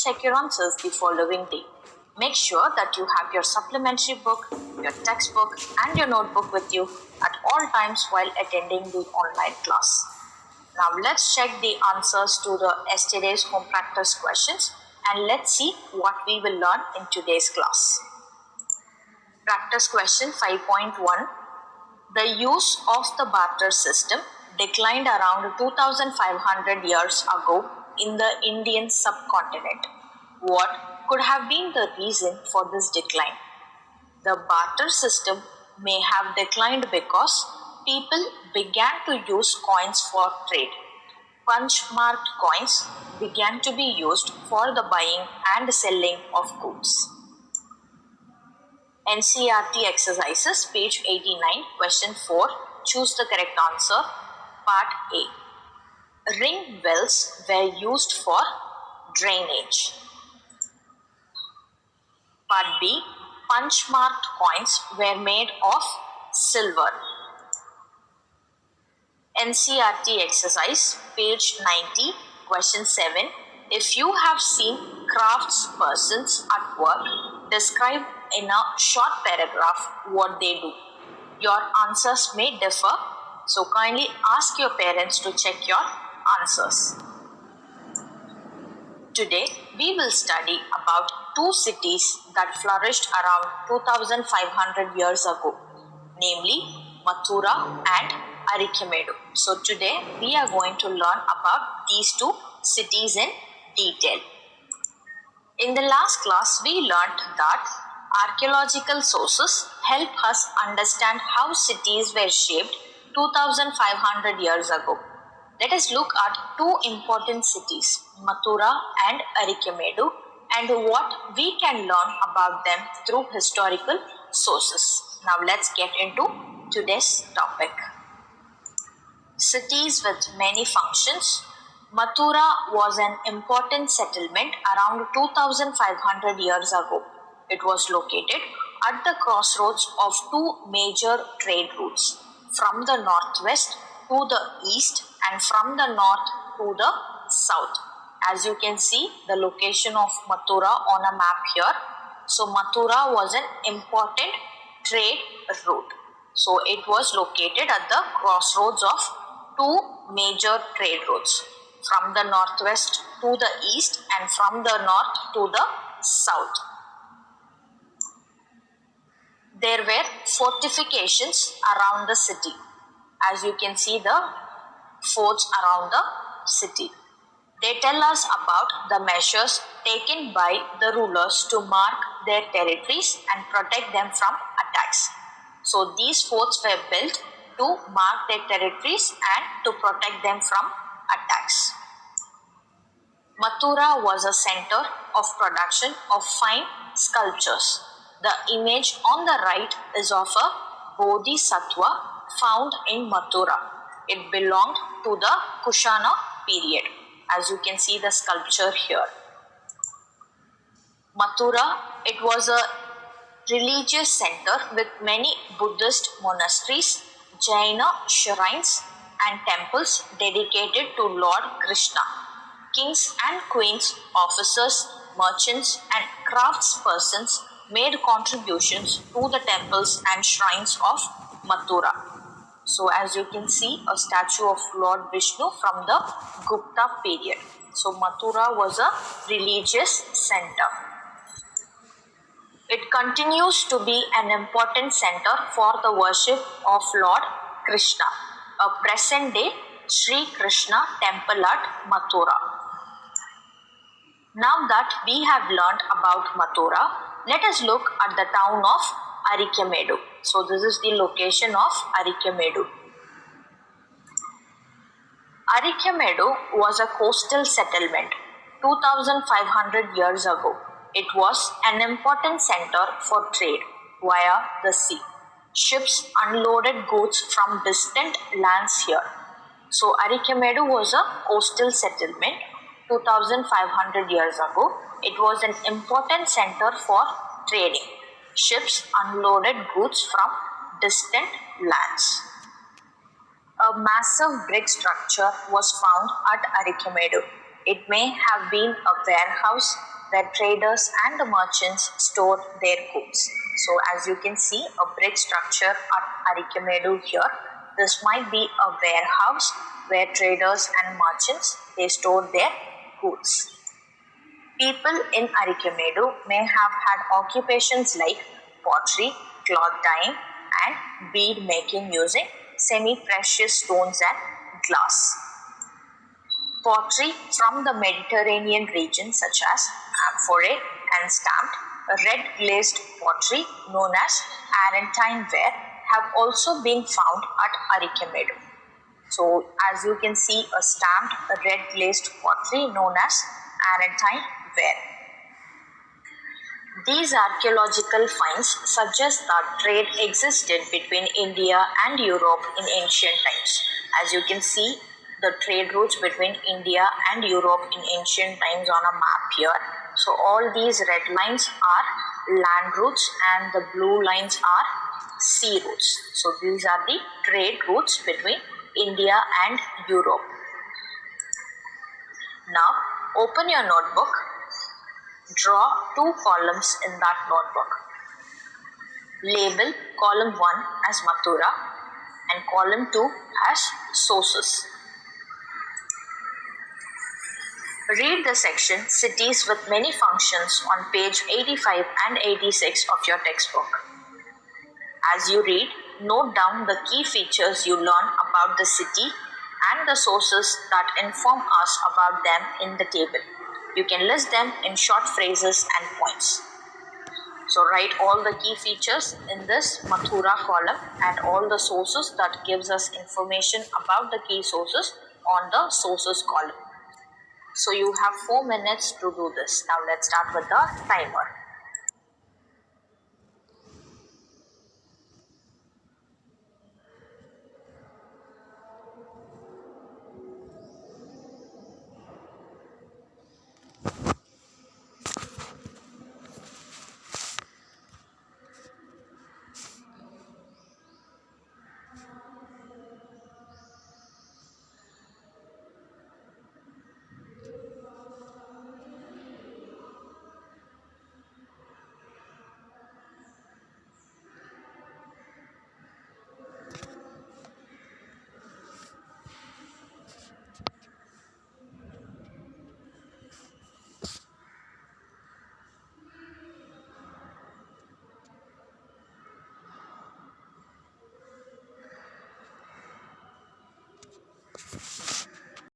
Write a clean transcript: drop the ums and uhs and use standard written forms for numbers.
check your answers the following day. Make sure that you have your supplementary book, your textbook, and your notebook with you at all times while attending the online class. Now let's check the answers to the yesterday's home practice questions and let's see what we will learn in today's class. Practice question 5.1. The use of the barter system declined around 2500 years ago in the Indian subcontinent. What could have been the reason for this decline? The barter system may have declined because people began to use coins for trade. Punch-marked coins began to be used for the buying and selling of goods. NCERT exercises, page 89, question 4. Choose the correct answer. Part A. Ring wells were used for drainage. Part B. Punch-marked coins were made of silver. NCERT exercise, page 90, question 7. If you have seen craftspersons at work, describe in a short paragraph what they do. Your answers may differ, so kindly ask your parents to check your answers. Today, we will study about two cities that flourished around 2500 years ago, namely Mathura and Arikamedu. So today, we are going to learn about these two cities in detail. In the last class, we learned that archaeological sources help us understand how cities were shaped 2500 years ago. Let us look at two important cities, Mathura and Arikamedu, and what we can learn about them through historical sources. Now let's get into today's topic. Cities with many functions. Mathura was an important settlement around 2500 years ago. It was located at the crossroads of two major trade routes, from the northwest to the east and from the north to the south. As you can see the location of Mathura on a map here. So Mathura was an important trade route. So it was located at the crossroads of two major trade routes, from the northwest to the east and from the north to the south. There were fortifications around the city. As you can see the forts around the city. They tell us about the measures taken by the rulers to mark their territories and protect them from attacks. So these forts were built to mark their territories and to protect them from attacks. Mathura was a center of production of fine sculptures. The image on the right is of a Bodhisattva found in Mathura. It belonged to the Kushana period. As you can see the sculpture here. Mathura, it was a religious center with many Buddhist monasteries, Jaina shrines and temples dedicated to Lord Krishna. Kings and queens, officers, merchants and craftspersons made contributions to the temples and shrines of Mathura. So as you can see a statue of Lord Vishnu from the Gupta period. So Mathura was a religious center. It continues to be an important center for the worship of Lord Krishna. A present day Sri Krishna temple at Mathura. Now that we have learned about Mathura, let us look at the town of Arikamedu. So this is the location of Arikamedu. Arikamedu was a coastal settlement 2500 years ago. It was an important center for trade via the sea. Ships unloaded goods from distant lands here. So Arikamedu was a coastal settlement 2500 years ago. It was an important center for trading. Ships unloaded goods from distant lands. A massive brick structure was found at Arikamedu. It may have been a warehouse, where traders and the merchants store their goods. So as you can see, a brick structure at Arikemedu here. This might be a warehouse where traders and merchants they store their goods. People in Arikemedu may have had occupations like pottery, cloth dyeing, and bead making using semi-precious stones and glass. Pottery from the Mediterranean region such as amphorate and stamped red glazed pottery known as Argentine ware have also been found at Arikemedu. So as you can see, a stamped red glazed pottery known as Argentine ware. These archaeological finds suggest that trade existed between India and Europe in ancient times. As you can see, the trade routes between India and Europe in ancient times on a map here. So all these red lines are land routes and the blue lines are sea routes. So these are the trade routes between India and Europe. Now open your notebook. Draw 2 columns in that notebook. Label column 1 as Mathura and column 2 as sources. Read the section Cities with Many Functions on page 85 and 86 of your textbook. As you read, note down the key features you learn about the city and the sources that inform us about them in the table. You can list them in short phrases and points. So write all the key features in this Mathura column and all the sources that gives us information about the key sources on the sources column. So you have 4 minutes to do this. Now let's start with the timer.